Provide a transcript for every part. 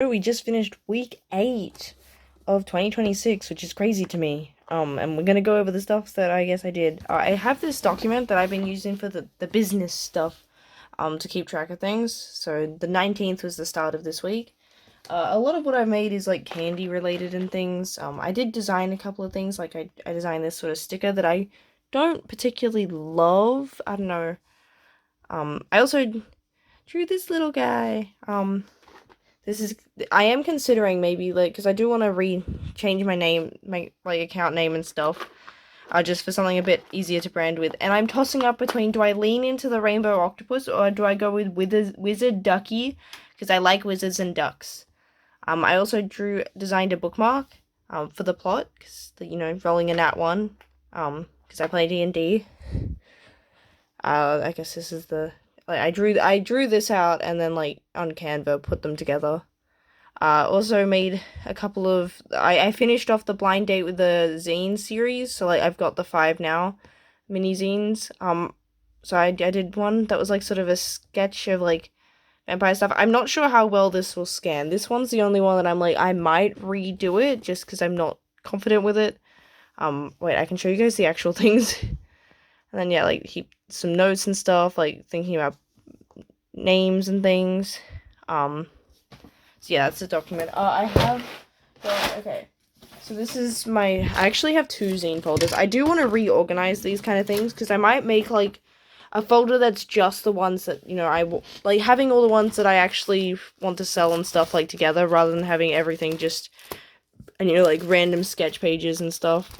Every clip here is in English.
We just finished week 8 of 2026, which is crazy to me. And we're gonna go over the stuff that I guess I did. I have this document that I've been using for the business stuff, to keep track of things. So the 19th was the start of this week. A lot of what I've made is like candy related and things. I did design a couple of things, like I designed this sort of sticker that I don't particularly love. I don't know. I also drew this little guy. This is, I am considering maybe, like, because I do want to change my name, my, like, account name and stuff, just for something a bit easier to brand with, and I'm tossing up between, do I lean into the rainbow octopus, or do I go with wizard ducky, because I like wizards and ducks. I also designed a bookmark, for the plot, because, rolling a nat 1, because I play D&D. I guess this is the, like, I drew this out and then, like, on Canva put them together. Also made a couple of, I finished off the blind date with the zine series, so, like, I've got the 5 now, mini zines. So I did one that was, like, sort of a sketch of, like, vampire stuff. I'm not sure how well this will scan. This one's the only one that I'm, like, I might redo it, just because I'm not confident with it. Wait, I can show you guys the actual things. And then, yeah, like, some notes and stuff, like, thinking about names and things. So yeah, that's the document. Okay. So this is I actually have 2 zine folders. I do want to reorganize these kind of things, because I might make, like, a folder that's just the ones that, like, having all the ones that I actually want to sell and stuff, like, together, rather than having everything just, and, like, random sketch pages and stuff.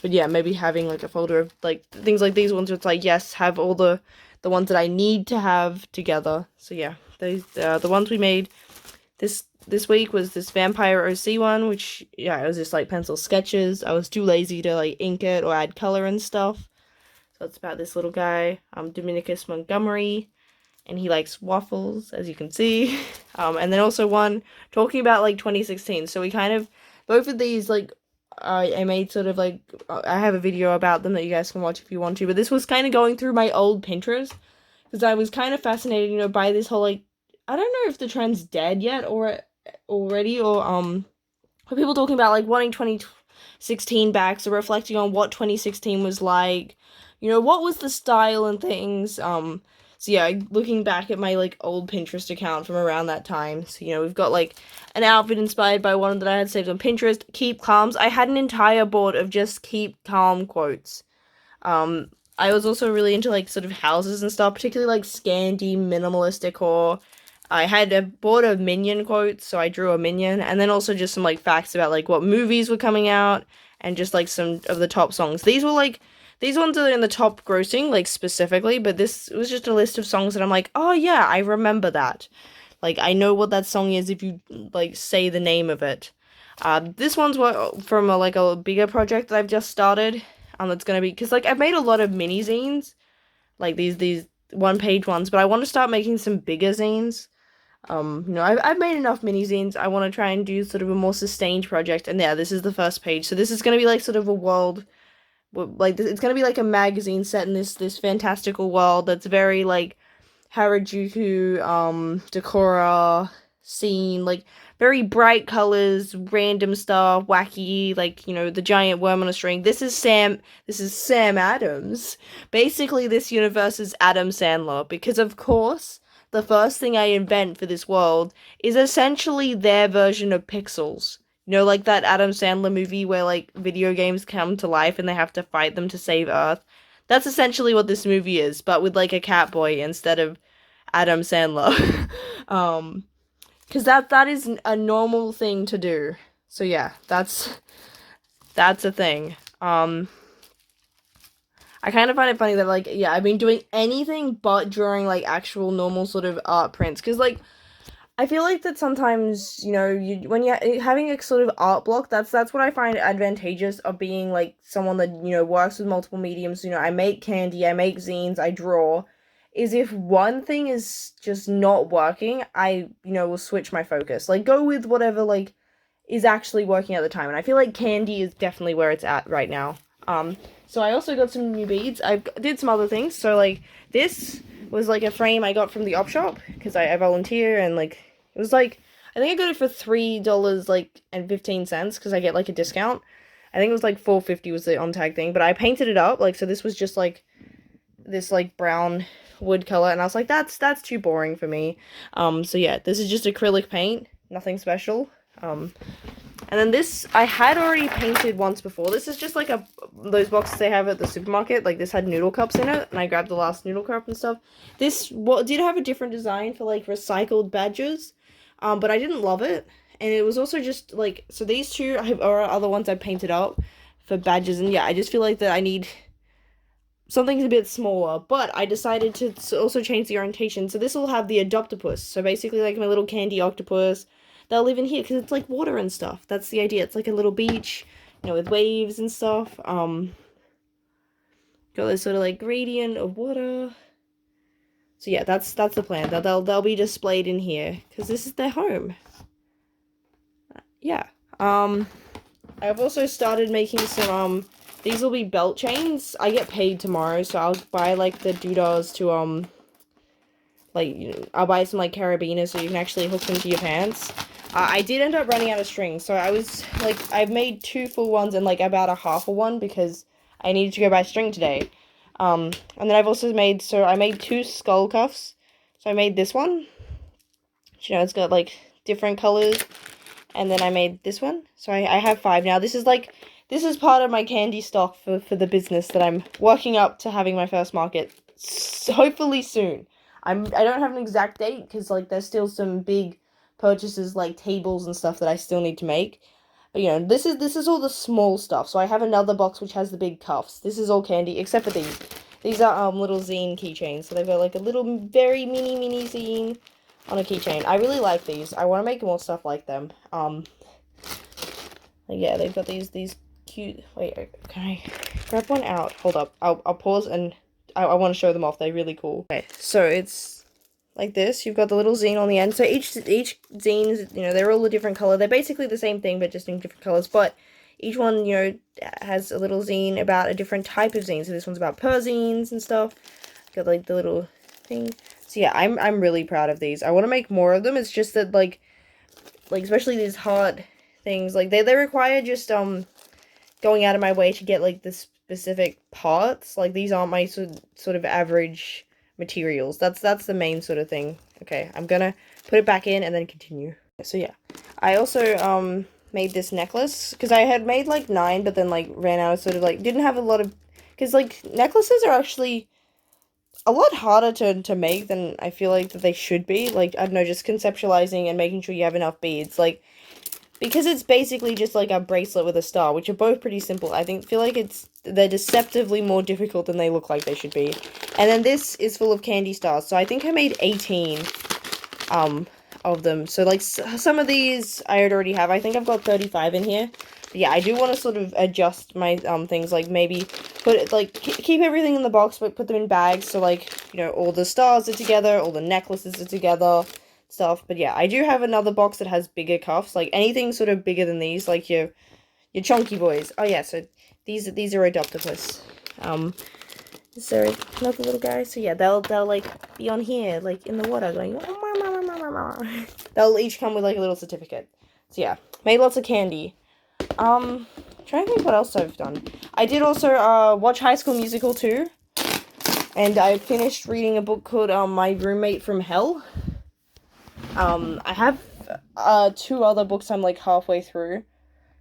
But yeah, maybe having, like, a folder of, like, things like these ones where it's like, yes, have all the ones that I need to have together. So yeah, these the ones we made this week was this Vampire OC one, which, yeah, it was just, like, pencil sketches. I was too lazy to, like, ink it or add color and stuff. So it's about this little guy, Dominicus Montgomery, and he likes waffles, as you can see. And then also one talking about, like, 2016. So we kind of, both of these, like, I made sort of, like, I have a video about them that you guys can watch if you want to, but this was kind of going through my old Pinterest, because I was kind of fascinated, by this whole, like, I don't know if the trend's dead yet, or already, or, people talking about, like, wanting 2016 back, so reflecting on what 2016 was like, what was the style and things. So yeah, looking back at my, like, old Pinterest account from around that time. So, we've got, like, an outfit inspired by one that I had saved on Pinterest, Keep Calms. I had an entire board of just keep calm quotes. I was also really into, like, sort of houses and stuff, particularly, like, Scandi minimalist decor. I had a board of Minion quotes, so I drew a Minion, and then also just some, like, facts about, like, what movies were coming out, and just, like, some of the top songs. These ones are in the top grossing, like, specifically, but this was just a list of songs that I'm like, oh yeah, I remember that. Like, I know what that song is if you, like, say the name of it. This one's from a bigger project that I've just started. That's gonna be, because, like, I've made a lot of mini zines, like these 1-page ones, but I want to start making some bigger zines. I've made enough mini zines. I want to try and do sort of a more sustained project, and yeah, this is the first page. So this is gonna be, like, sort of a world, like, it's gonna be like a magazine set in this fantastical world that's very, like, Harajuku, Decora scene, like, very bright colors, random stuff, wacky, like, the giant worm on a string. This is Sam Adams. Basically, this universe is Adam Sandler, because, of course, the first thing I invent for this world is essentially their version of Pixels. Like that Adam Sandler movie where, like, video games come to life and they have to fight them to save Earth. That's essentially what this movie is, but with, like, a cat boy instead of Adam Sandler. Because that is a normal thing to do. So yeah, that's a thing. I kind of find it funny that, like, yeah, I've been doing anything but drawing, like, actual normal sort of art prints, because, like, I feel like that sometimes, when you're having a sort of art block, that's what I find advantageous of being, like, someone that, works with multiple mediums. I make candy, I make zines, I draw, is if one thing is just not working, I, will switch my focus. Like, go with whatever, like, is actually working at the time. And I feel like candy is definitely where it's at right now. So I also got some new beads. I did some other things. So, like, this was, like, a frame I got from the op shop, because I volunteer, and, like, It was like, I think I got it for $3 like and 15 cents because I get like a discount. I think it was like 4.50 was the on tag thing, but I painted it up like so. This was just like this like brown wood color, and I was like, that's too boring for me. So yeah, this is just acrylic paint, nothing special. And then this I had already painted once before. This is just like those boxes they have at the supermarket. Like this had noodle cups in it, and I grabbed the last noodle cup and stuff. This did have a different design for like recycled badges, but I didn't love it. And it was also just like, so these two are other ones I painted up for badges, and yeah, I just feel like that I need something's a bit smaller, but I decided to also change the orientation. So this will have the Adoptopus. So basically like my little candy octopus. They'll live in here because it's like water and stuff. That's the idea. It's like a little beach, you know, with waves and stuff. Got this sort of like gradient of water. So yeah, that's the plan. They'll be displayed in here because this is their home. Yeah. I've also started making some these will be belt chains. I get paid tomorrow, so I'll buy like the doodahs to like, you know, I'll buy some like carabiners so you can actually hook them to your pants. I did end up running out of string, so I was like, I've made 2 full ones and like about a half a one because I needed to go buy string today. And then I've also made, so I made 2 skull cuffs. So I made this one, you know, it's got like different colors, and then I made this one. So I have 5 now. This is part of my candy stock for the business that I'm working up to having my first market, hopefully soon. I don't have an exact date because like there's still some big purchases like tables and stuff that I still need to make. But you know, this is all the small stuff. So I have another box which has the big cuffs. This is all candy except for these. These are little zine keychains. So they've got like a little very mini zine on a keychain. I really like these. I want to make more stuff like them. Yeah, they've got these cute. Wait, can I grab one out? Hold up. I'll pause and I want to show them off. They're really cool. Okay, so it's like this. You've got the little zine on the end. So each zine, you know, they're all a different color. They're basically the same thing, but just in different colors. But each one, you know, has a little zine about a different type of zine. So this one's about perzines and stuff. Got like the little thing. So yeah, I'm really proud of these. I want to make more of them. It's just that like especially these heart things, like they require just going out of my way to get like the specific parts. Like these aren't my sort of average materials. That's the main sort of thing. Okay, I'm gonna put it back in and then continue. So yeah, I also made this necklace because I had made like 9 but then like ran out of sort of like didn't have a lot of, because like necklaces are actually a lot harder to make than I feel like that they should be. Like, I don't know, just conceptualizing and making sure you have enough beads. Like, because it's basically just like a bracelet with a star, which are both pretty simple. I feel like they're deceptively more difficult than they look like they should be. And then this is full of candy stars. So I think I made 18 of them. So like some of these I already have. I think I've got 35 in here. But yeah, I do want to sort of adjust my things, like maybe put it like keep everything in the box but put them in bags, so like, you know, all the stars are together, all the necklaces are together, stuff. But yeah, I do have another box that has bigger cuffs, like anything sort of bigger than these, like your chunky boys. Oh yeah, so these are Adoptopus. Is there another little guy? So yeah, they'll like be on here, like in the water, going. They'll each come with like a little certificate. So yeah, made lots of candy. Trying to think what else I've done. I did also watch High School Musical 2, and I finished reading a book called My Roommate from Hell. I have 2 other books I'm like halfway through,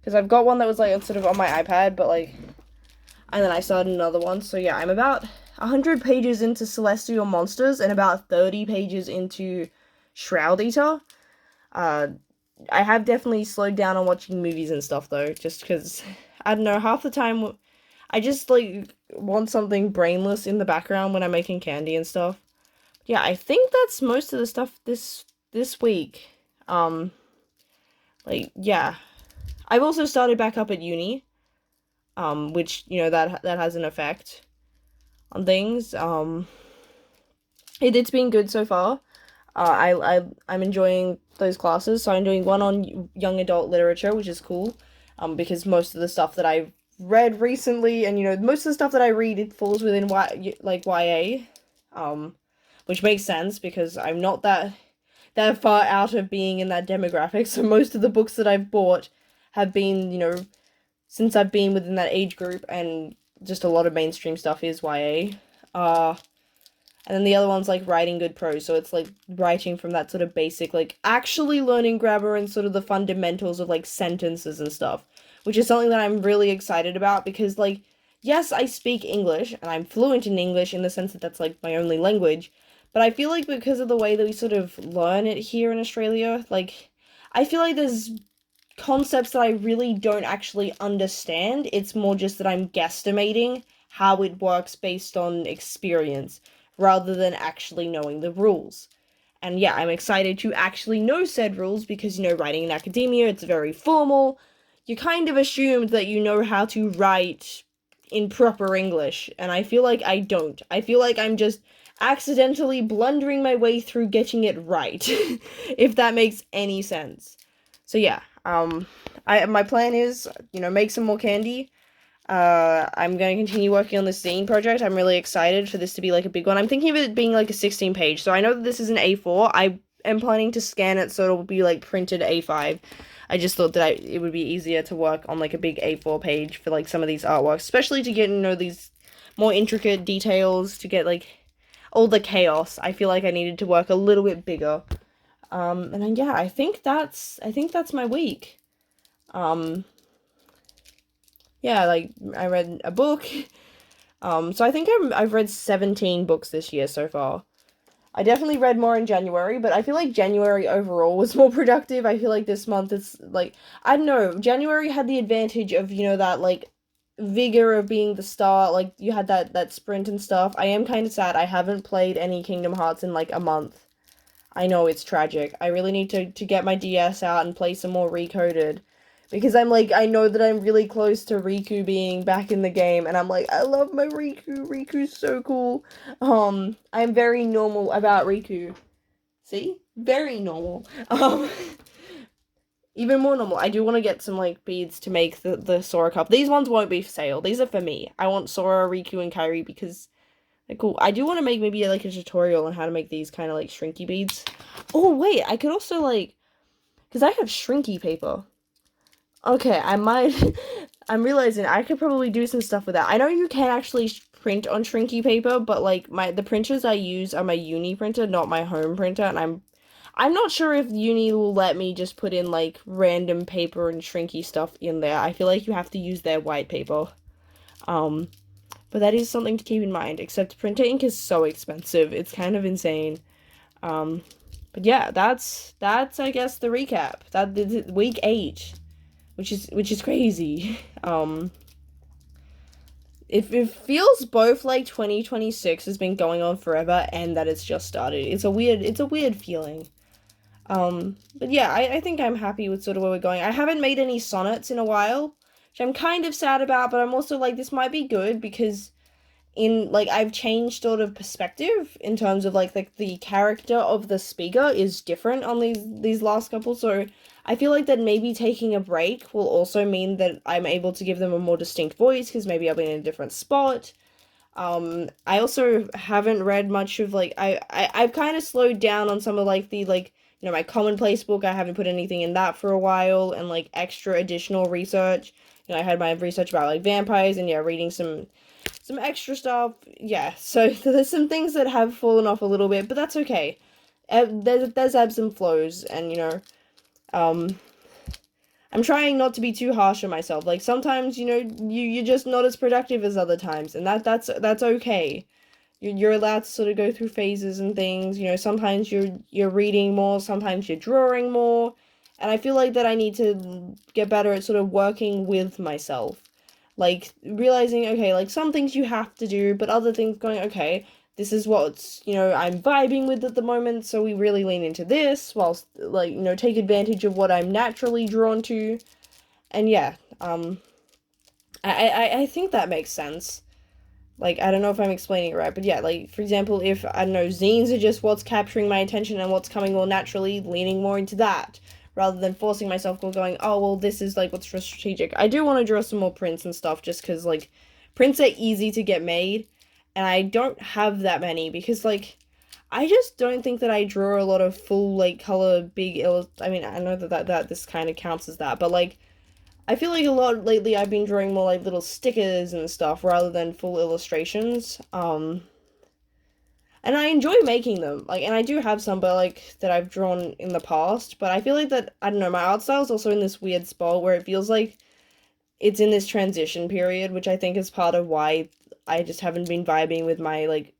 because I've got one that was like sort of on my iPad, but like, and then I started another one. So yeah, I'm about 100 pages into Celestial Monsters and about 30 pages into Shroud Eater. I have definitely slowed down on watching movies and stuff though, just because, I don't know, half the time I just like want something brainless in the background when I'm making candy and stuff. Yeah, I think that's most of the stuff this week. Like, yeah. I've also started back up at uni, which, you know, that has an effect on things. It's been good so far. I'm enjoying those classes. So I'm doing one on young adult literature, which is cool. Because most of the stuff that I've read recently, and you know, most of the stuff that I read, it falls within YA. Which makes sense because I'm not that. that far out of being in that demographic. So most of the books that I've bought have been, since I've been within that age group, and just a lot of mainstream stuff is YA. And then the other one's like writing good prose, so it's like writing from that sort of basic, like actually learning grammar and sort of the fundamentals of like sentences and stuff, which is something that I'm really excited about because, like, yes, I speak English and I'm fluent in English in the sense that that's like my only language, but I feel like because of the way that we sort of learn it here in Australia, like, I feel like there's concepts that I really don't actually understand. It's more just that I'm guesstimating how it works based on experience rather than actually knowing the rules. And yeah, I'm excited to actually know said rules because, writing in academia, it's very formal. You kind of assumed that you know how to write in proper English, and I feel like I don't. I feel like I'm just accidentally blundering my way through getting it right, if that makes any sense. So yeah, my plan is, make some more candy. I'm going to continue working on this zine project. I'm really excited for this to be like a big one. I'm thinking of it being like a 16 page. So I know that this is an A4. I am planning to scan it so it'll be like printed A5. I just thought that it would be easier to work on like a big A4 page for like some of these artworks, especially to get, these more intricate details, to get like all the chaos. I feel like I needed to work a little bit bigger. And then, yeah, I think that's my week. Yeah, like, I read a book. So I think I've read 17 books this year so far. I definitely read more in January, but I feel like January overall was more productive. I feel like this month it's like, I don't know, January had the advantage of, that like vigor of being the start, like you had that sprint and stuff. I am kind of sad I haven't played any Kingdom Hearts in like a month. I know it's tragic. I really need to get my DS out and play some more Recoded. Because I'm like, I know that I'm really close to Riku being back in the game, and I'm like, I love my Riku. Riku's so cool. I'm very normal about Riku. See? Very normal. Even more normal. I do want to get some, like, beads to make the Sora cup. These ones won't be for sale. These are for me. I want Sora, Riku, and Kairi because they're cool. I do want to make maybe, like, a tutorial on how to make these kind of, like, shrinky beads. Oh, wait. I could also, like, because I have shrinky paper. Okay, I'm realizing I could probably do some stuff with that. I know you can actually print on shrinky paper, but like the printers I use are my uni printer, not my home printer, and I'm not sure if uni will let me just put in like random paper and shrinky stuff in there. I feel like you have to use their white paper. But that is something to keep in mind, except printer ink is so expensive. It's kind of insane. But yeah, that's I guess the recap. That is week 8. Which is crazy. It feels both like 2026 has been going on forever and that it's just started. It's a weird feeling. But yeah, I think I'm happy with sort of where we're going. I haven't made any sonnets in a while, which I'm kind of sad about, but I'm also like, this might be good because I've changed sort of perspective in terms of like the character of the speaker is different on these last couple, so I feel like that maybe taking a break will also mean that I'm able to give them a more distinct voice because maybe I'll be in a different spot. I also haven't read much of like I've kind of slowed down on some of like the my commonplace book. I haven't put anything in that for a while, and like extra additional research. I had my research about like vampires and reading some extra stuff. Yeah, so there's some things that have fallen off a little bit, but that's okay. There's ebbs and flows, and I'm trying not to be too harsh on myself. Like sometimes, you're just not as productive as other times, and that's okay. You're allowed to sort of go through phases and things. Sometimes you're reading more, sometimes you're drawing more, and I feel like that I need to get better at sort of working with myself. Like realizing, okay, like some things you have to do, but other things going, okay, this is what's, I'm vibing with at the moment, so we really lean into this, whilst, like, take advantage of what I'm naturally drawn to, and yeah, I think that makes sense. Like, I don't know if I'm explaining it right, but yeah, like, for example, if, I don't know, zines are just what's capturing my attention and what's coming more naturally, leaning more into that, rather than forcing myself going, oh, well, this is, like, what's strategic. I do want to draw some more prints and stuff, just because, like, prints are easy to get made, and I don't have that many, because, like, I just don't think that I draw a lot of full like color big I mean, I know that this kind of counts as that, but like I feel like a lot lately I've been drawing more like little stickers and stuff rather than full illustrations. And I enjoy making them. Like, and I do have some, but like that I've drawn in the past. But I feel like that I don't know, my art style is also in this weird spot where it feels like it's in this transition period, which I think is part of why I just haven't been vibing with my like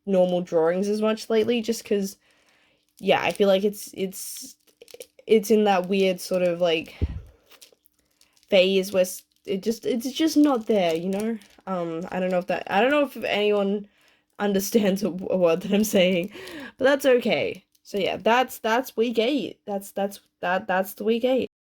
normal drawings as much lately, just because yeah, I feel like it's in that weird sort of like phase where it's just not there, you know? I don't know if anyone understands a word that I'm saying, but that's okay. So yeah, that's week 8. That's the week 8.